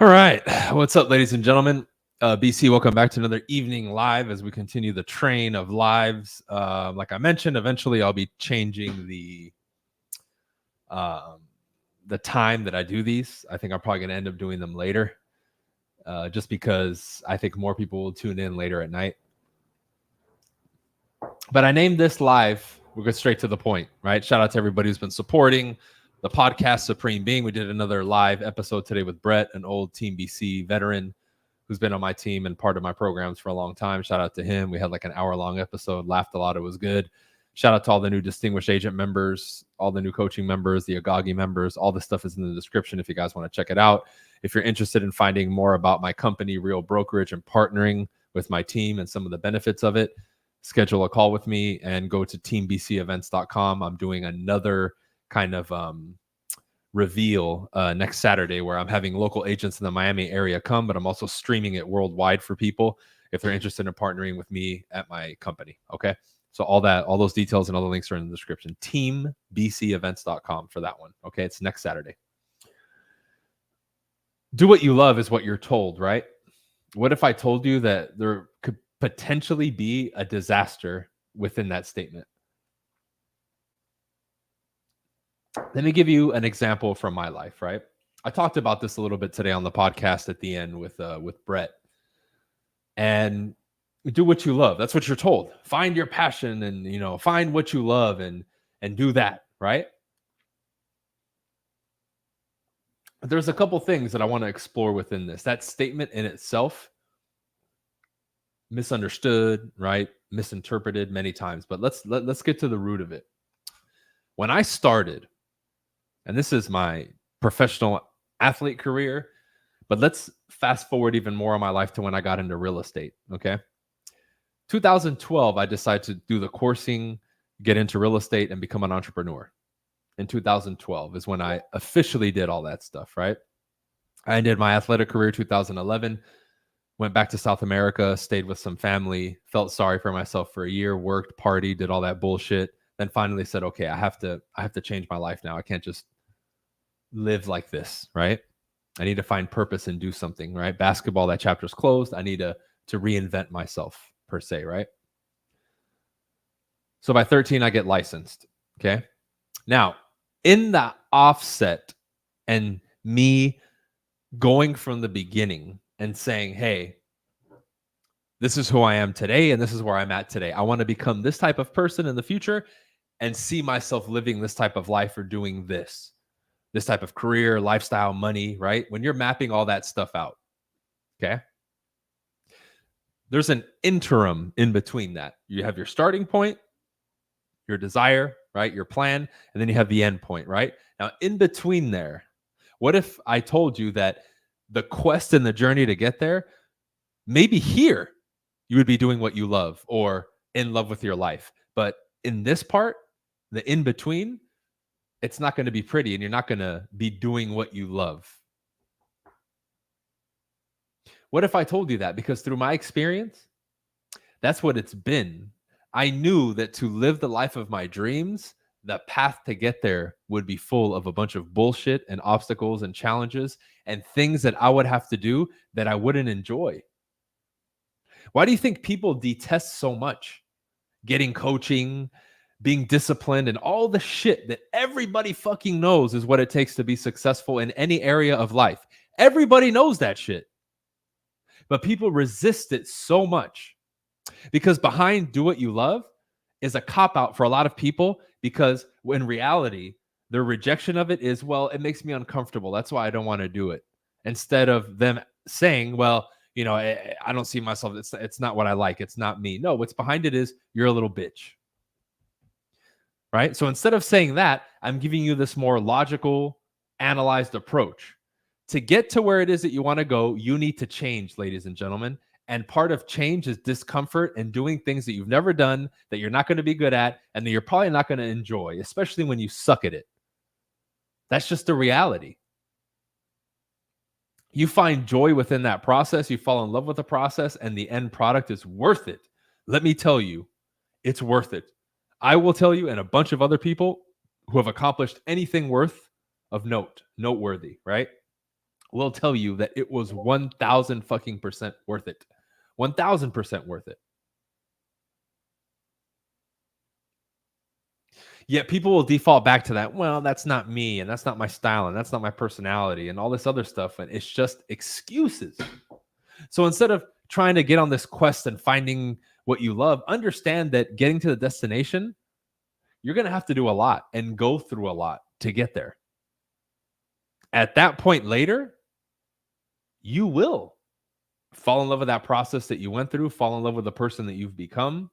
All right. What's up, ladies and gentlemen? BC, welcome back to another evening live as we continue the train of lives. Like I mentioned, eventually I'll be changing the time that I do these. I think I'm probably going to end up doing them later just because I think more people will tune in later at night. But I named this live. We'll get straight to the point, right? Shout out to everybody who's been supporting the podcast Supreme Being. We did another live episode today with Brett, an old Team BC veteran who's been on my team and part of my programs for a long time. Shout out to him. We had like an hour-long episode, laughed a lot. It was good. Shout out to all the new Distinguished Agent members, all the new coaching members, the Agagi members. All the stuff is in the description if you guys want to check it out. If you're interested in finding more about my company, Real Brokerage, and partnering with my team and some of the benefits of it, schedule a call with me and go to teambcevents.com. I'm doing another kind of reveal next Saturday where I'm having local agents in the Miami area come, but I'm also streaming it worldwide for people. if they're interested in partnering with me at my company. Okay. So all those details and all the links are in the description. teambcevents.com for that one. Okay. It's next Saturday. Do what you love is what you're told, right? What if I told you that there could potentially be a disaster within that statement? Let me give you an example from my life, right? I talked about this a little bit today on the podcast at the end with Brett. And do what you love. That's what you're told. Find your passion and find what you love and do that, right? There's a couple things that I want to explore within this. That statement in itself, misunderstood, right? Misinterpreted many times. But let's get to the root of it. When I started, and this is my professional athlete career, but let's fast forward even more in my life to when I got into real estate. Okay. 2012, I decided to do the coursing, get into real estate, and become an entrepreneur. In 2012 is when I officially did all that stuff, right? I ended my athletic career 2011, went back to South America, stayed with some family, felt sorry for myself for a year, worked, partied, did all that bullshit. Then finally said, okay, I have to change my life now. I can't just live like this, right? I need to find purpose and do something, right? Basketball, that chapter's closed. I need to reinvent myself per se, right? So by 13, I get licensed, okay? Now, in the offset and me going from the beginning and saying, hey, this is who I am today and this is where I'm at today. I want to become this type of person in the future and see myself living this type of life or doing this type of career, lifestyle, money, right? When you're mapping all that stuff out, okay? There's an interim in between that. You have your starting point, your desire, right? Your plan, and then you have the end point, right? Now, in between there, what if I told you that the quest and the journey to get there, maybe here you would be doing what you love or in love with your life. But in this part, the in between, it's not going to be pretty and you're not going to be doing what you love. What if I told you that? Because through my experience, that's what it's been. I knew that to live the life of my dreams, the path to get there would be full of a bunch of bullshit and obstacles and challenges and things that I would have to do that I wouldn't enjoy. Why do you think people detest so much getting coaching, being disciplined, and all the shit that everybody fucking knows is what it takes to be successful in any area of life? Everybody knows that shit. But people resist it so much because behind do what you love is a cop-out for a lot of people, because in reality, their rejection of it is, well, it makes me uncomfortable. That's why I don't want to do it. Instead of them saying, well, I don't see myself. It's not what I like. It's not me. No, what's behind it is you're a little bitch. Right? So instead of saying that, I'm giving you this more logical, analyzed approach. To get to where it is that you want to go, you need to change, ladies and gentlemen. And part of change is discomfort and doing things that you've never done, that you're not going to be good at, and that you're probably not going to enjoy, especially when you suck at it. That's just the reality. You find joy within that process. You fall in love with the process, and the end product is worth it. Let me tell you, it's worth it. I will tell you, and a bunch of other people who have accomplished anything worth of noteworthy, right, will tell you that it was 1,000 fucking percent worth it. 1,000% worth it. Yet people will default back to that. Well, that's not me, and that's not my style, and that's not my personality, and all this other stuff. And it's just excuses. So instead of trying to get on this quest and finding what you love, understand that getting to the destination, you're going to have to do a lot and go through a lot to get there. At that point later, you will fall in love with that process that you went through, fall in love with the person that you've become,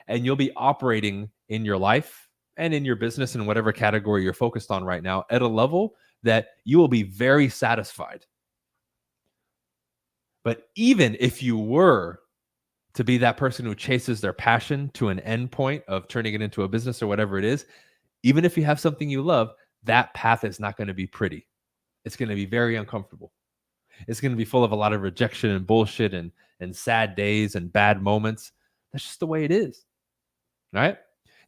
and you'll be operating in your life and in your business in whatever category you're focused on right now at a level that you will be very satisfied. But even if you were to be that person who chases their passion to an end point of turning it into a business or whatever it is, even if you have something you love, that path is not going to be pretty. It's going to be very uncomfortable. It's going to be full of a lot of rejection and bullshit and and sad days and bad moments. That's just the way it is. Right?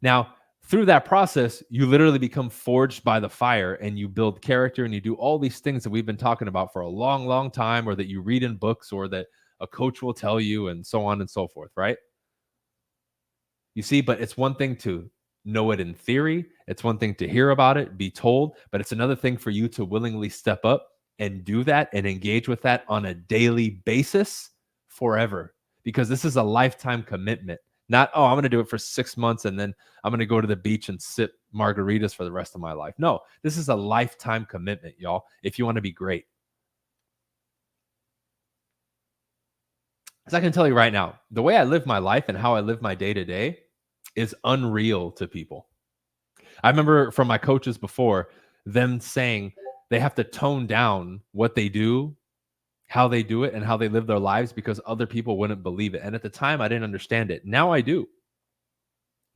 Now, through that process, you literally become forged by the fire and you build character and you do all these things that we've been talking about for a long, long time, or that you read in books or that a coach will tell you, and so on and so forth, right? You see, but it's one thing to know it in theory. It's one thing to hear about it, be told, but it's another thing for you to willingly step up and do that and engage with that on a daily basis forever, because this is a lifetime commitment. Not, oh, I'm going to do it for 6 months and then I'm going to go to the beach and sip margaritas for the rest of my life. No, this is a lifetime commitment, y'all, if you want to be great. As I can tell you right now, the way I live my life and how I live my day to day is unreal to people. I remember from my coaches before, them saying they have to tone down what they do, how they do it, and how they live their lives because other people wouldn't believe it. And at the time, I didn't understand it. Now I do.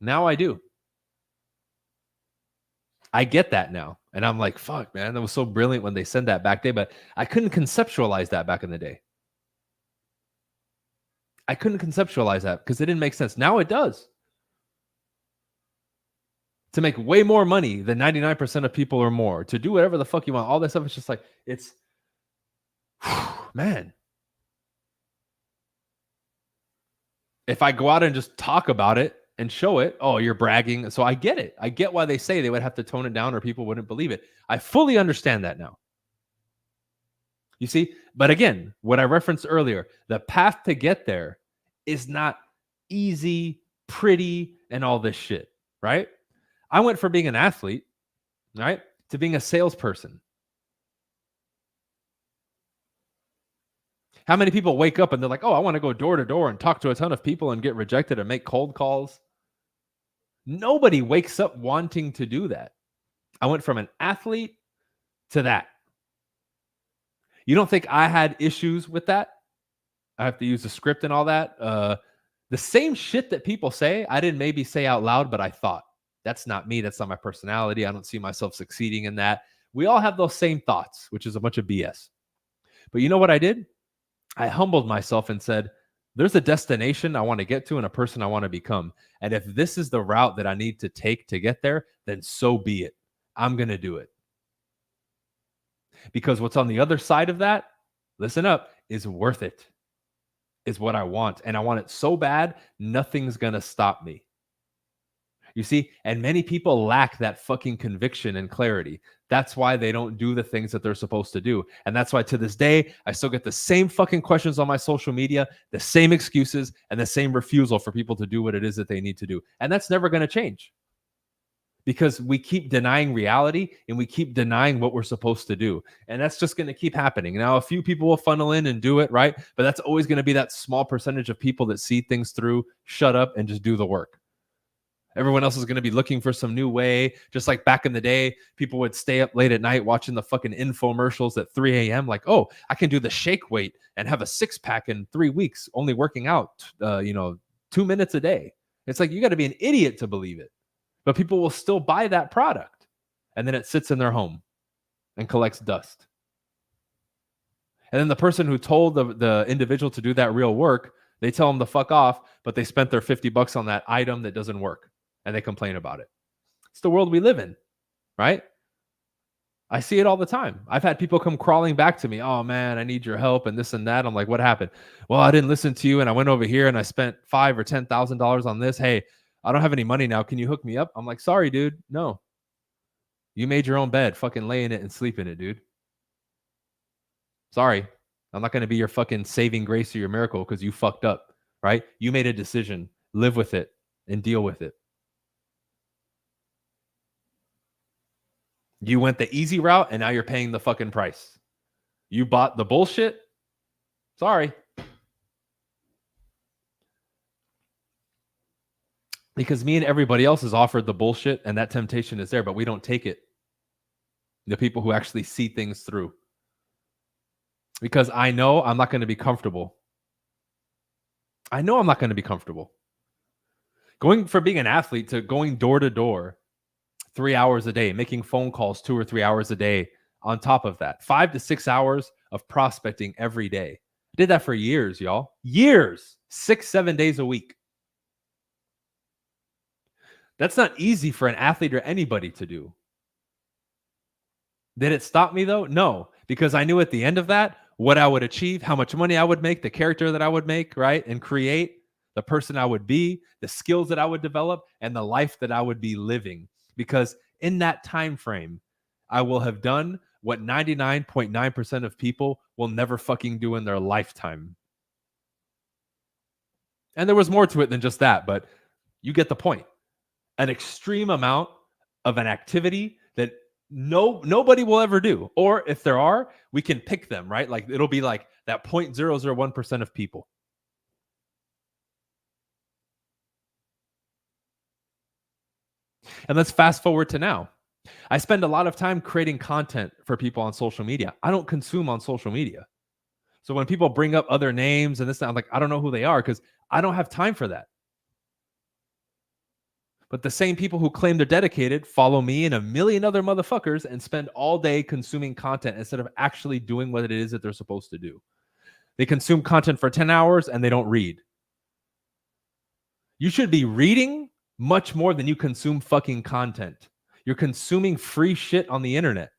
Now I do. I get that now. And I'm like, fuck, man, that was so brilliant when they said that back then, but I couldn't conceptualize that back in the day. I couldn't conceptualize that because it didn't make sense. Now it does. To make way more money than 99% of people or more, to do whatever the fuck you want, all that stuff, it's just like, it's, man. If I go out and just talk about it and show it, oh, you're bragging. So I get it. I get why they say they would have to tone it down or people wouldn't believe it. I fully understand that now. You see? But again, what I referenced earlier, the path to get there is not easy, pretty, and all this shit, right? I went from being an athlete, right, to being a salesperson. How many people wake up and they're like, oh, I want to go door to door and talk to a ton of people and get rejected and make cold calls? Nobody wakes up wanting to do that. I went from an athlete to that. You don't think I had issues with that? I have to use the script and all that. The same shit that people say, I didn't maybe say out loud, but I thought. That's not me. That's not my personality. I don't see myself succeeding in that. We all have those same thoughts, which is a bunch of BS. But you know what I did? I humbled myself and said, there's a destination I want to get to and a person I want to become. And if this is the route that I need to take to get there, then so be it. I'm going to do it. Because what's on the other side of that, listen up, is worth it. Is what I want. And I want it so bad, nothing's going to stop me. You see, and many people lack that fucking conviction and clarity. That's why they don't do the things that they're supposed to do. And that's why to this day, I still get the same fucking questions on my social media, the same excuses, and the same refusal for people to do what it is that they need to do. And that's never going to change. Because we keep denying reality and we keep denying what we're supposed to do. And that's just going to keep happening. Now, a few people will funnel in and do it, right? But that's always going to be that small percentage of people that see things through, shut up, and just do the work. Everyone else is going to be looking for some new way. Just like back in the day, people would stay up late at night watching the fucking infomercials at 3 a.m. Like, oh, I can do the shake weight and have a 6-pack in 3 weeks, only working out, 2 minutes a day. It's like, you got to be an idiot to believe it. But people will still buy that product. And then it sits in their home and collects dust. And then the person who told the individual to do that real work, they tell them to fuck off, but they spent their $50 on that item that doesn't work. And they complain about it. It's the world we live in, right? I see it all the time. I've had people come crawling back to me. Oh man, I need your help and this and that. I'm like, what happened? Well, I didn't listen to you and I went over here and I spent $5,000 or $10,000 on this. Hey, I don't have any money now. Can you hook me up? I'm like, sorry, dude. No. You made your own bed. Fucking lay in it and sleep in it, dude. Sorry. I'm not going to be your fucking saving grace or your miracle because you fucked up, right? You made a decision. Live with it and deal with it. You went the easy route and now you're paying the fucking price. You bought the bullshit. Sorry. Because me and everybody else is offered the bullshit and that temptation is there, but we don't take it. The people who actually see things through. Because I know I'm not going to be comfortable. I know I'm not going to be comfortable. Going from being an athlete to going door to door 3 hours a day, making phone calls 2 or 3 hours a day on top of that, 5 to 6 hours of prospecting every day Did that for years, y'all. Years. 6-7 days a week. That's not easy for an athlete or anybody to do. Did it stop me though? No, because I knew at the end of that what I would achieve, how much money I would make, the character that I would make, right? And create, the person I would be, the skills that I would develop, and the life that I would be living. Because in that time frame, I will have done what 99.9% of people will never fucking do in their lifetime. And there was more to it than just that, but you get the point. An extreme amount of an activity that nobody will ever do. Or if there are, we can pick them, right? Like it'll be like that 0.001% of people. And let's fast forward to now. I spend a lot of time creating content for people on social media. I don't consume on social media. So when people bring up other names and this, I'm like, I don't know who they are because I don't have time for that. But the same people who claim they're dedicated follow me and a million other motherfuckers and spend all day consuming content instead of actually doing what it is that they're supposed to do. They consume content for 10 hours and they don't read. You should be reading much more than you consume fucking content. You're consuming free shit on the internet,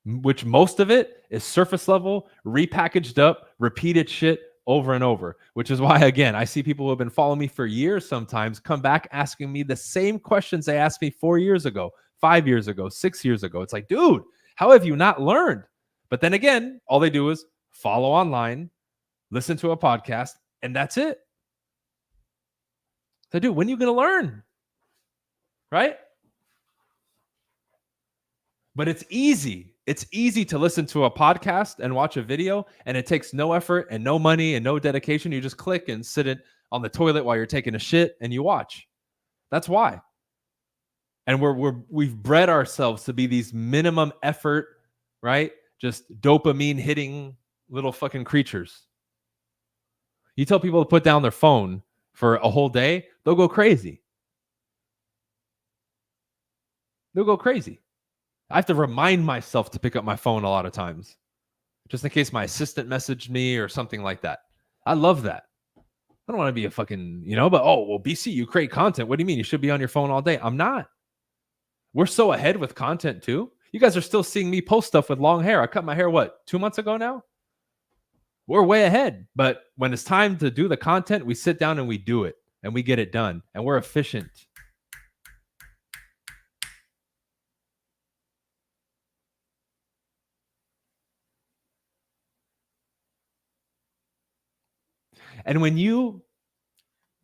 which most of it is surface level, repackaged up, repeated shit over and over, which is why, again, I see people who have been following me for years sometimes come back asking me the same questions they asked me 4 years ago, 5 years ago, 6 years ago. It's like, dude, how have you not learned? But then again, all they do is follow online, listen to a podcast, and that's it. So, dude, when are you going to learn? Right? But it's easy. It's easy to listen to a podcast and watch a video, and it takes no effort and no money and no dedication. You just click and sit it on the toilet while you're taking a shit and you watch. That's why. And we've bred ourselves to be these minimum effort, right? Just dopamine hitting little fucking creatures. You tell people to put down their phone for a whole day, they'll go crazy. They'll go crazy. I have to remind myself to pick up my phone a lot of times, just in case my assistant messaged me or something like that. I love that. I don't want to be a fucking, but BC, you create content. What do you mean? You should be on your phone all day. I'm not. We're so ahead with content too. You guys are still seeing me post stuff with long hair. I cut my hair, 2 months ago now? We're way ahead. But when it's time to do the content, we sit down and we do it and we get it done and we're efficient. And when you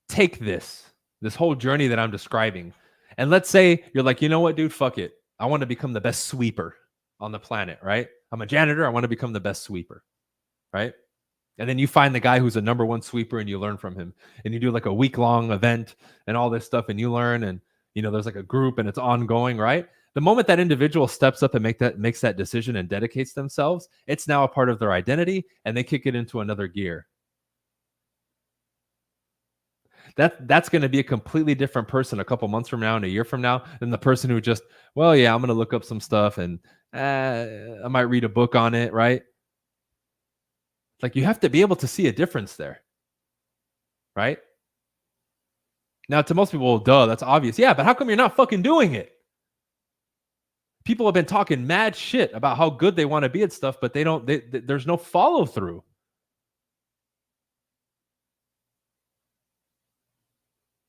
take this whole journey that I'm describing, and let's say you're like, you know what, dude, fuck it. I want to become the best sweeper on the planet, right? I'm a janitor. I want to become the best sweeper, right? And then you find the guy who's a number one sweeper and you learn from him. And you do like a week-long event and all this stuff and you learn and, there's like a group and it's ongoing, right? The moment that individual steps up and makes that decision and dedicates themselves, it's now a part of their identity and they kick it into another gear. That's going to be a completely different person a couple months from now and a year from now than the person who just, I'm going to look up some stuff and I might read a book on it, right? Like you have to be able to see a difference there, right? Now, to most people, duh, that's obvious. Yeah, but how come you're not fucking doing it? People have been talking mad shit about how good they want to be at stuff, but there's no follow through.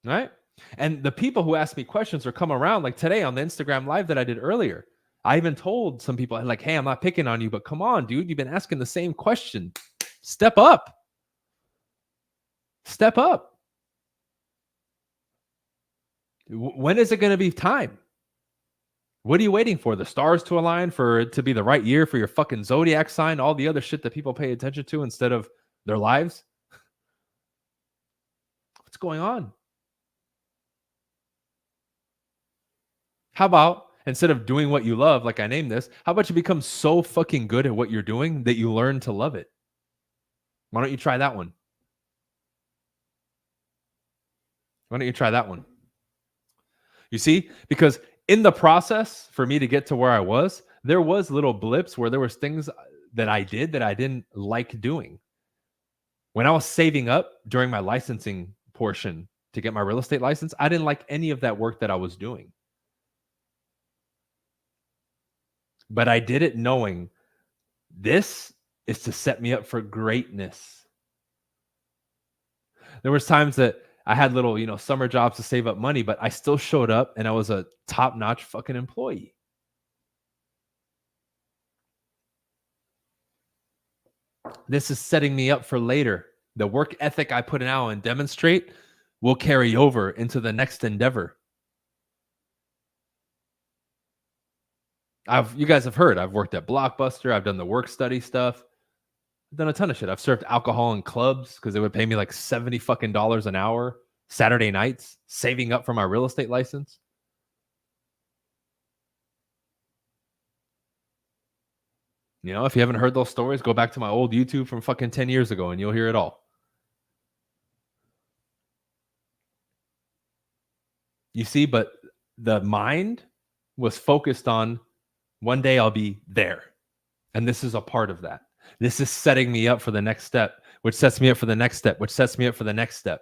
Right? And the people who ask me questions or come around, like today on the Instagram live that I did earlier, I even told some people like, hey, I'm not picking on you, but come on, dude, you've been asking the same question. Step up. Step up. When is it going to be time? What are you waiting for? The stars to align for it to be the right year for your fucking zodiac sign, all the other shit that people pay attention to instead of their lives? What's going on? How about instead of doing what you love, like I named this, how about you become so fucking good at what you're doing that you learn to love it? Why don't you try that one? Why don't you try that one? You see, because in the process for me to get to where I was, there was little blips where there was things that I did that I didn't like doing. When I was saving up during my licensing portion to get my real estate license, I didn't like any of that work that I was doing. But I did it knowing this is to set me up for greatness. There was times that I had little, summer jobs to save up money, but I still showed up and I was a top-notch fucking employee. This is setting me up for later. The work ethic I put out and demonstrate will carry over into the next endeavor. You guys have heard, I've worked at Blockbuster. I've done the work study stuff. I've done a ton of shit. I've served alcohol in clubs because they would pay me like $70 fucking an hour Saturday nights, saving up for my real estate license. If you haven't heard those stories, go back to my old YouTube from fucking 10 years ago and you'll hear it all. You see, but the mind was focused on one day I'll be there. And this is a part of that. This is setting me up for the next step, which sets me up for the next step, which sets me up for the next step.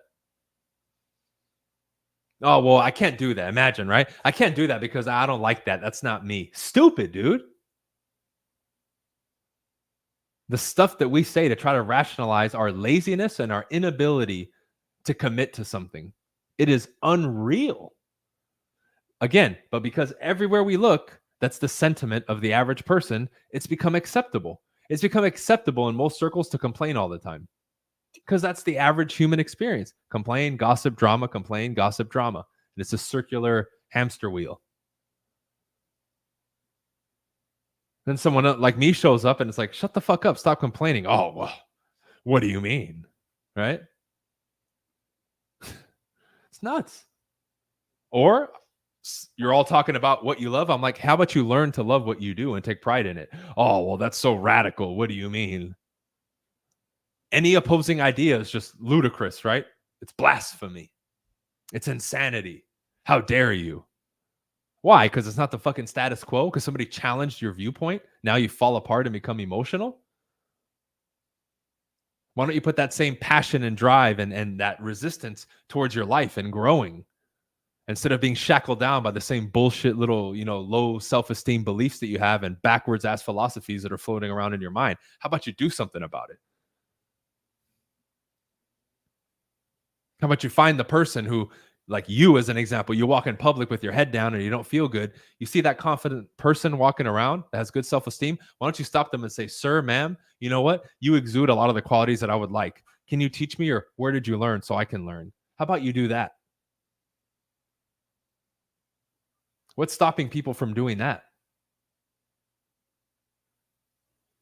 Oh, well, I can't do that. Imagine, right? I can't do that because I don't like that. That's not me. Stupid, dude. The stuff that we say to try to rationalize our laziness and our inability to commit to something, it is unreal. Again, but because everywhere we look, that's the sentiment of the average person, it's become acceptable. It's become acceptable in most circles to complain all the time because that's the average human experience. Complain, gossip, drama, complain, gossip, drama. And it's a circular hamster wheel. Then someone like me shows up and it's like, shut the fuck up. Stop complaining. Oh, well, what do you mean? Right? It's nuts. Or you're all talking about what you love. I'm like, how about you learn to love what you do and take pride in it? Oh, well, that's so radical. What do you mean? Any opposing idea is just ludicrous, right? It's blasphemy. It's insanity. How dare you? Why? Because it's not the fucking status quo? Because somebody challenged your viewpoint? Now you fall apart and become emotional? Why don't you put that same passion and drive and that resistance towards your life and growing instead of being shackled down by the same bullshit little, low self-esteem beliefs that you have and backwards ass philosophies that are floating around in your mind? How about you do something about it? How about you find the person who, like you as an example, you walk in public with your head down and you don't feel good. You see that confident person walking around that has good self-esteem. Why don't you stop them and say, sir, ma'am, you know what? You exude a lot of the qualities that I would like. Can you teach me, or where did you learn so I can learn? How about you do that? What's stopping people from doing that?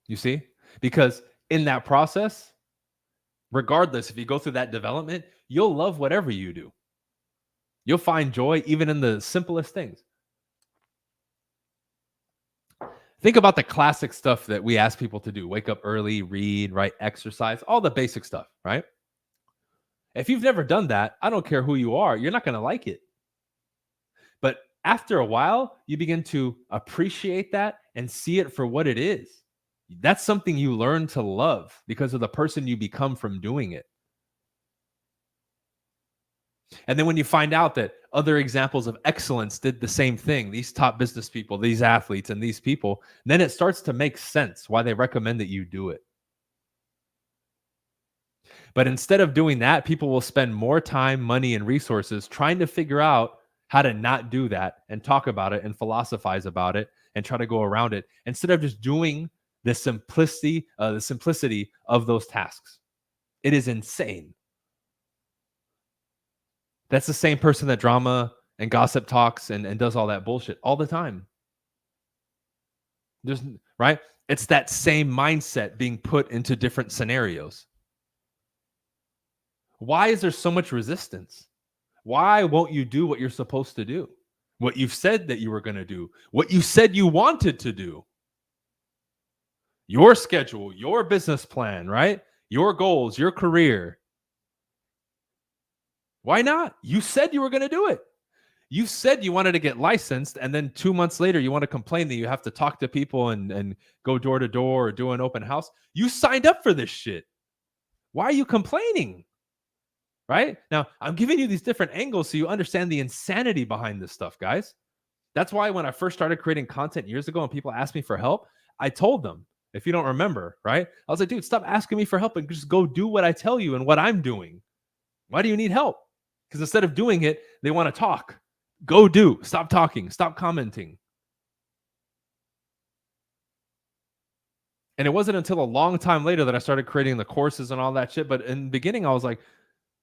You see? Because in that process, regardless, if you go through that development, you'll love whatever you do. You'll find joy even in the simplest things. Think about the classic stuff that we ask people to do. Wake up early, read, write, exercise, all the basic stuff, right? If you've never done that, I don't care who you are, you're not going to like it. But after a while, you begin to appreciate that and see it for what it is. That's something you learn to love because of the person you become from doing it. And then when you find out that other examples of excellence did the same thing, these top business people, these athletes, and these people, then it starts to make sense why they recommend that you do it. But instead of doing that, people will spend more time, money, and resources trying to figure out how to not do that and talk about it and philosophize about it and try to go around it instead of just doing the simplicity of those tasks. It is insane. That's the same person that drama and gossip talks and does all that bullshit all the time. Right? It's that same mindset being put into different scenarios. Why is there so much resistance? Why won't you do what you're supposed to do? What you've said that you were going to do? What you said you wanted to do? Your schedule, your business plan, right? Your goals, your career. Why not? You said you were going to do it. You said you wanted to get licensed, and then 2 months later, you want to complain that you have to talk to people and go door to door or do an open house. You signed up for this shit. Why are you complaining? Right? Now, I'm giving you these different angles so you understand the insanity behind this stuff, guys. That's why when I first started creating content years ago and people asked me for help, I told them, if you don't remember, right? I was like, dude, stop asking me for help and just go do what I tell you and what I'm doing. Why do you need help? Because instead of doing it, they want to talk. Go do. Stop talking. Stop commenting. And it wasn't until a long time later that I started creating the courses and all that shit. But in the beginning, I was like,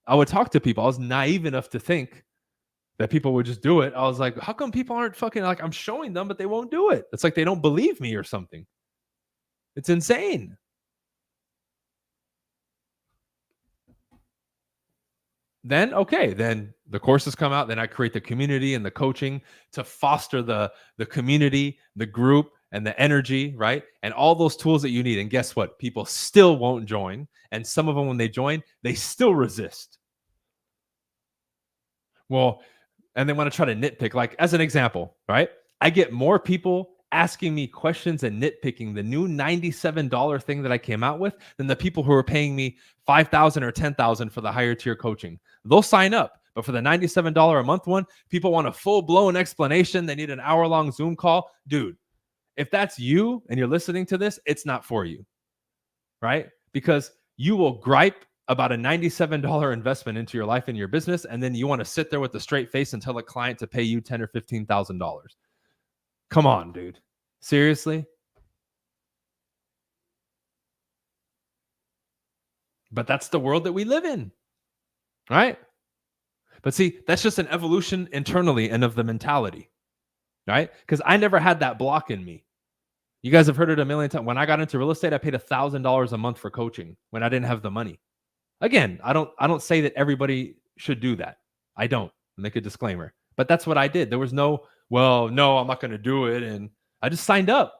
I would talk to people. I was naive enough to think that people would just do it. I was like, how come people aren't fucking, like, I'm showing them, but they won't do it? It's like they don't believe me or something. It's insane. Then, okay, then the courses come out. Then I create the community and the coaching to foster the community, the group, and the energy, right? And all those tools that you need. And guess what? People still won't join. And some of them, when they join, they still resist. Well, and they want to try to nitpick. Like, as an example, right? I get more people asking me questions and nitpicking the new $97 thing that I came out with than the people who are paying me $5,000 or $10,000 for the higher tier coaching. They'll sign up, but for the $97 a month one, people want a full-blown explanation. They need an hour-long Zoom call. Dude, if that's you and you're listening to this, it's not for you, right? Because you will gripe about a $97 investment into your life and your business, and then you want to sit there with a straight face and tell a client to pay you $10,000 or $15,000. Come on, dude. Seriously? But that's the world that we live in, right? But see, that's just an evolution internally and of the mentality, right? Because I never had that block in me. You guys have heard it a million times. When I got into real estate, I paid $1,000 a month for coaching when I didn't have the money. Again, I don't say that everybody should do that. I don't. Make a disclaimer. But that's what I did. There was no, well, no, I'm not going to do it. And I just signed up.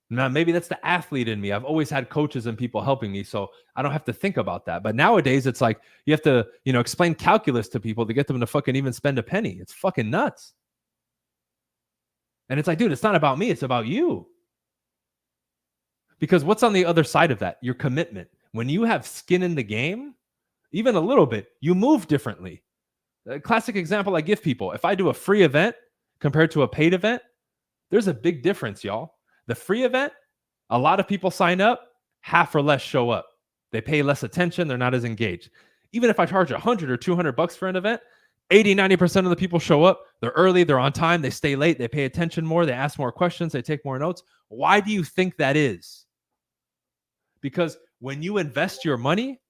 Now, maybe that's the athlete in me. I've always had coaches and people helping me, so I don't have to think about that. But nowadays, it's like you have to, explain calculus to people to get them to fucking even spend a penny. It's fucking nuts. And it's like, dude, it's not about me. It's about you. Because what's on the other side of that? Your commitment. When you have skin in the game, even a little bit, you move differently. A classic example I give people, if I do a free event compared to a paid event, there's a big difference, y'all. The free event, a lot of people sign up, half or less show up. They pay less attention. They're not as engaged. Even if I charge $100 or $200 for an event, 80-90% of the people show up. They're early. They're on time. They stay late. They pay attention more. They ask more questions. They take more notes. Why do you think that is? Because when you invest your money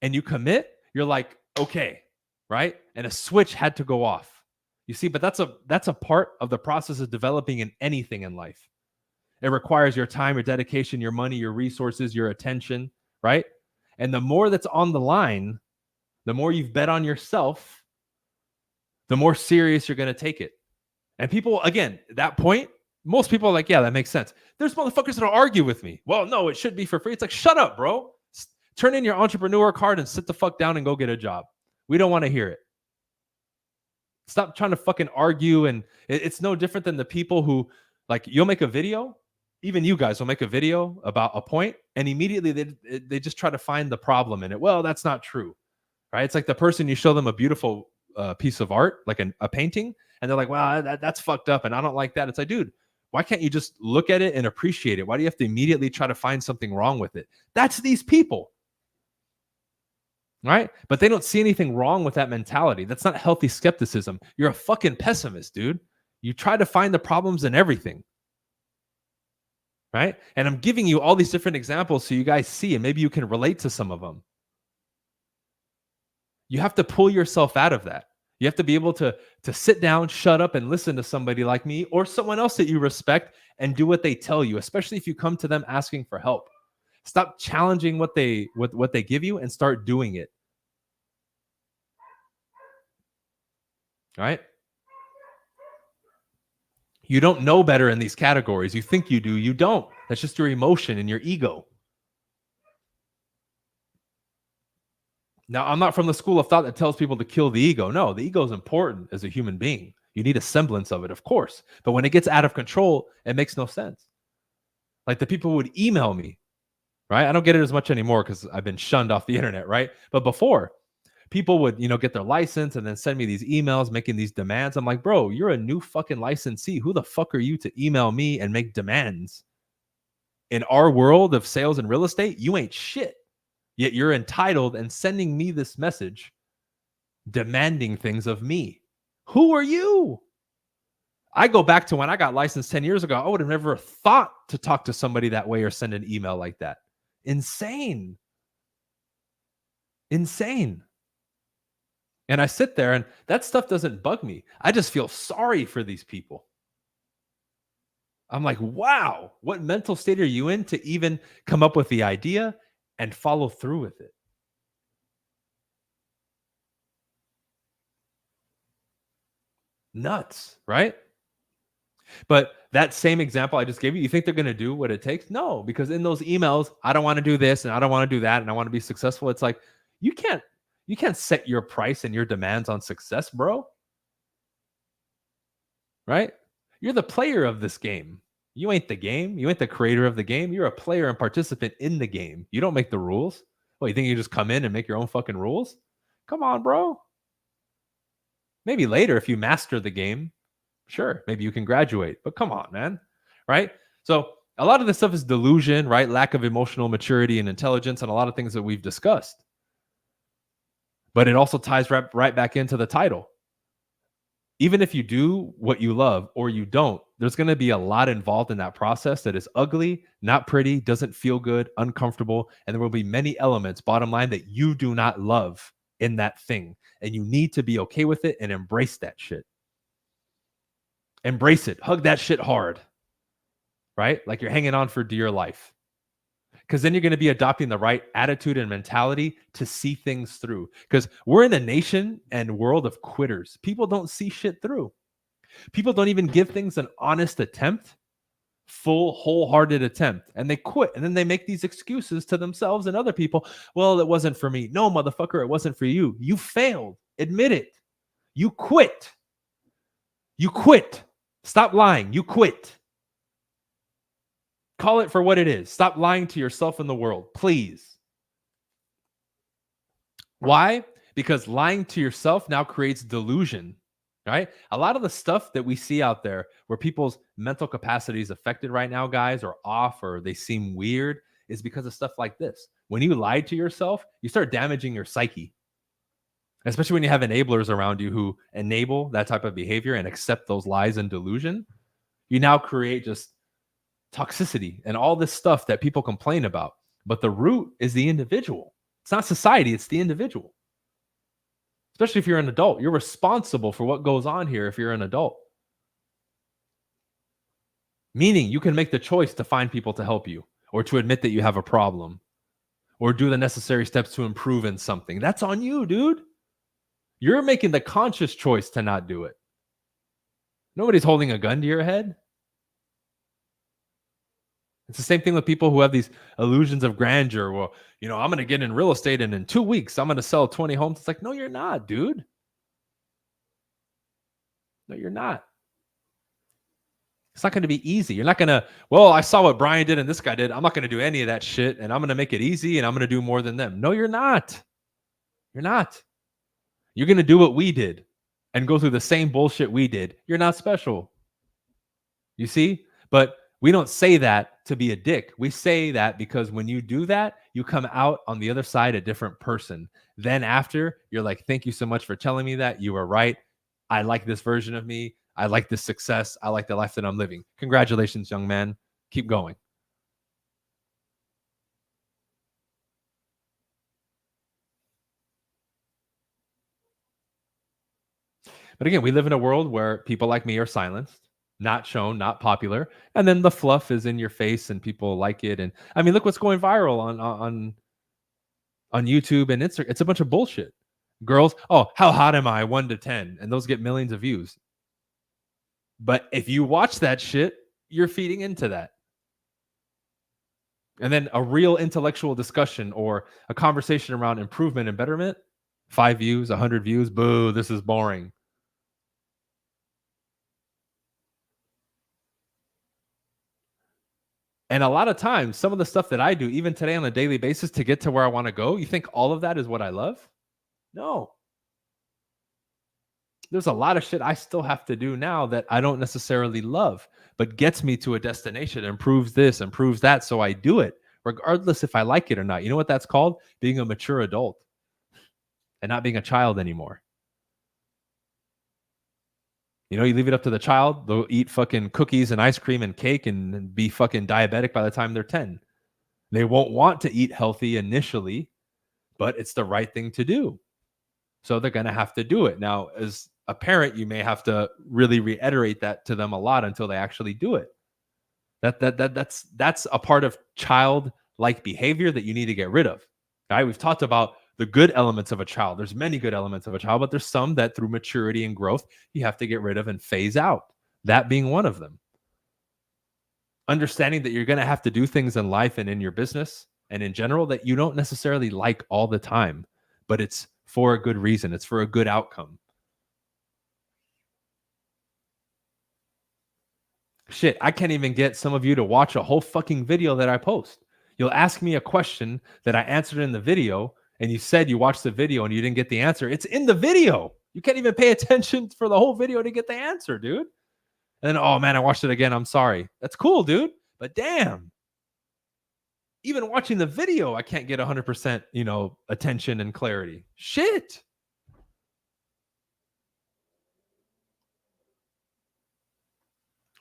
and you commit, you're like, okay, right? And a switch had to go off. You see, but that's a part of the process of developing in anything in life. It requires your time, your dedication, your money, your resources, your attention, right? And the more that's on the line, the more you've bet on yourself, the more serious you're going to take it. And people, again, at that point, most people are like, yeah, that makes sense. There's motherfuckers that'll argue with me. Well, no, it should be for free. It's like, shut up, bro. Turn in your entrepreneur card and sit the fuck down and go get a job. We don't want to hear it. Stop trying to fucking argue. And it's no different than the people who, like, you'll make a video. Even you guys will make a video about a point, and immediately they just try to find the problem in it. Well, that's not true, right? It's like the person, you show them a beautiful piece of art, like a painting, and they're like, well, that's fucked up, and I don't like that. It's like, dude, why can't you just look at it and appreciate it? Why do you have to immediately try to find something wrong with it? That's these people, right? But they don't see anything wrong with that mentality. That's not healthy skepticism. You're a fucking pessimist, dude. You try to find the problems in everything. Right? And I'm giving you all these different examples so you guys see, and maybe you can relate to some of them. You have to pull yourself out of that. You have to be able to sit down, shut up, and listen to somebody like me or someone else that you respect and do what they tell you, especially if you come to them asking for help. Stop challenging what they give you and start doing it. All right? You don't know better in these categories. You think you do. You don't. That's just your emotion and your ego. Now, I'm not from the school of thought that tells people to kill the ego. No, the ego is important as a human being. You need a semblance of it, of course. But when it gets out of control, it makes no sense. Like the people would email me, right? I don't get it as much anymore because I've been shunned off the internet, right? But before, people would, get their license and then send me these emails making these demands. I'm like, bro, you're a new fucking licensee. Who the fuck are you to email me and make demands? In our world of sales and real estate, you ain't shit. Yet you're entitled and sending me this message demanding things of me. Who are you? I go back to when I got licensed 10 years ago. I would have never thought to talk to somebody that way or send an email like that. Insane. Insane. And I sit there and that stuff doesn't bug me. I just feel sorry for these people. I'm like, wow, what mental state are you in to even come up with the idea and follow through with it? Nuts, right? But that same example I just gave you think they're going to do what it takes? No, because in those emails, I don't want to do this and I don't want to do that and I want to be successful. It's like, you can't set your price and your demands on success, bro. Right? You're the player of this game. You ain't the game. You ain't the creator of the game. You're a player and participant in the game. You don't make the rules. Well, you think you just come in and make your own fucking rules? Come on, bro. Maybe later if you master the game, sure, maybe you can graduate. But come on, man. Right? So a lot of this stuff is delusion, right? Lack of emotional maturity and intelligence and a lot of things that we've discussed. But it also ties right back into the title. Even if you do what you love or you don't, there's going to be a lot involved in that process that is ugly, not pretty, doesn't feel good, uncomfortable. And there will be many elements, bottom line, that you do not love in that thing. And you need to be okay with it and embrace that shit. Embrace it. Hug that shit hard. Right? Like you're hanging on for dear life. Because then you're going to be adopting the right attitude and mentality to see things through. Because we're in a nation and world of quitters. People don't see shit through. People don't even give things an honest attempt, full, wholehearted attempt. And they quit. And then they make these excuses to themselves and other people. Well, it wasn't for me. No, motherfucker, it wasn't for you. You failed. Admit it. You quit. You quit. Stop lying. You quit. Call it for what it is. Stop lying to yourself and the world, please. Why? Because lying to yourself now creates delusion, right? A lot of the stuff that we see out there where people's mental capacity is affected right now, guys, or off, or they seem weird, is because of stuff like this. When you lie to yourself, you start damaging your psyche, especially when you have enablers around you who enable that type of behavior and accept those lies and delusion. You now create just toxicity and all this stuff that people complain about. But the root is the individual. It's not society, it's the individual. Especially if you're an adult. You're responsible for what goes on here if you're an adult. Meaning you can make the choice to find people to help you or to admit that you have a problem or do the necessary steps to improve in something. That's on you, dude. You're making the conscious choice to not do it. Nobody's holding a gun to your head. It's the same thing with people who have these illusions of grandeur. Well, I'm going to get in real estate and in 2 weeks, I'm going to sell 20 homes. It's like, no, you're not, dude. No, you're not. It's not going to be easy. You're not going to, well, I saw what Brian did and this guy did. I'm not going to do any of that shit and I'm going to make it easy and I'm going to do more than them. No, you're not. You're not. You're going to do what we did and go through the same bullshit we did. You're not special. You see? But we don't say that to be a dick. We say that because when you do that, you come out on the other side a different person. Then after, you're like, thank you so much for telling me that. You were right. I like this version of me. I like this success. I like the life that I'm living. Congratulations, young man. Keep going. But again, we live in a world where people like me are silenced, not shown, not popular, and then the fluff is in your face and people like it. And I mean, look what's going viral on YouTube and Instagram. It's a bunch of bullshit. Girls, oh, how hot am I? 1 to 10, and those get millions of views. But if you watch that shit, you're feeding into that. And then a real intellectual discussion or a conversation around improvement and betterment, 5 views, 100 views, boo, this is boring. And a lot of times, some of the stuff that I do, even today on a daily basis to get to where I want to go, you think all of that is what I love? No. There's a lot of shit I still have to do now that I don't necessarily love, but gets me to a destination, improves this, improves that. So I do it, regardless if I like it or not. You know what that's called? Being a mature adult and not being a child anymore. You know, you leave it up to the child, they'll eat fucking cookies and ice cream and cake and be fucking diabetic by the time they're 10. They won't want to eat healthy initially, but it's the right thing to do. So they're going to have to do it. Now, as a parent, you may have to really reiterate that to them a lot until they actually do it. That's a part of childlike behavior that you need to get rid of. Right? We've talked about the good elements of a child. There's many good elements of a child, but there's some that through maturity and growth, you have to get rid of and phase out. That being one of them. Understanding that you're going to have to do things in life and in your business and in general that you don't necessarily like all the time, but it's for a good reason. It's for a good outcome. Shit, I can't even get some of you to watch a whole fucking video that I post. You'll ask me a question that I answered in the video, and you said you watched the video and you didn't get the answer. It's in the video. You can't even pay attention for the whole video to get the answer, dude. And then, oh man, I watched it again. I'm sorry. That's cool, dude. But damn, even watching the video, I can't get 100%, attention and clarity. Shit.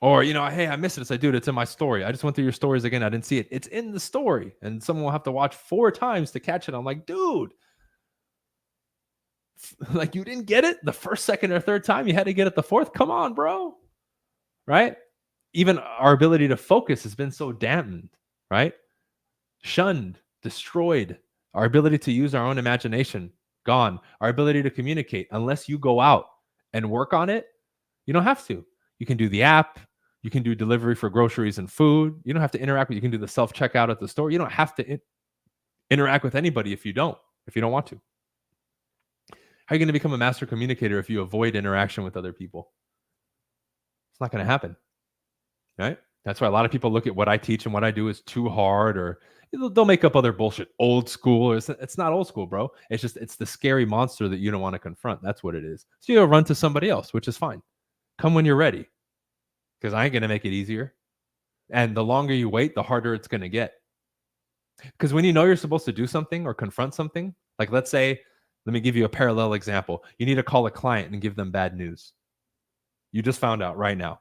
Or, hey, I missed it. It's like, dude, it's in my story. I just went through your stories again. I didn't see it. It's in the story. And someone will have to watch 4 times to catch it. I'm like, dude, like you didn't get it the first, second, or third time. You had to get it the fourth. Come on, bro. Right? Even our ability to focus has been so dampened, right? Shunned, destroyed. Our ability to use our own imagination, gone. Our ability to communicate, unless you go out and work on it, you don't have to. You can do the app. You can do delivery for groceries and food. You don't have to interact with, you can do the self-checkout at the store. You don't have to interact with anybody if you don't want to. How are you going to become a master communicator if you avoid interaction with other people? It's not going to happen, right? That's why a lot of people look at what I teach and what I do is too hard, or they'll make up other bullshit, old school. It's not old school, bro. It's the scary monster that you don't want to confront. That's what it is. So you'll run to somebody else, which is fine. Come when you're ready, because I ain't going to make it easier. And the longer you wait, the harder it's going to get. Because when you know you're supposed to do something or confront something, like let's say, let me give you a parallel example. You need to call a client and give them bad news. You just found out right now.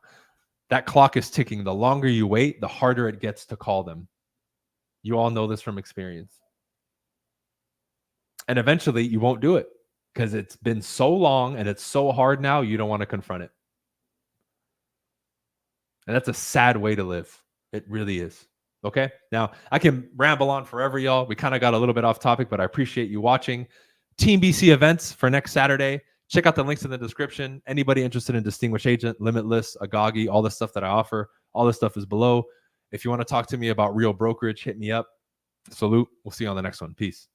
That clock is ticking. The longer you wait, the harder it gets to call them. You all know this from experience. And eventually you won't do it because it's been so long and it's so hard now, you don't want to confront it. And that's a sad way to live. It really is. Okay. Now I can ramble on forever, y'all. We kind of got a little bit off topic, but I appreciate you watching. Team BC events for next Saturday. Check out the links in the description. Anybody interested in Distinguished Agent, Limitless, Agagi, all the stuff that I offer, all this stuff is below. If you want to talk to me about real brokerage, hit me up. Salute. We'll see you on the next one. Peace.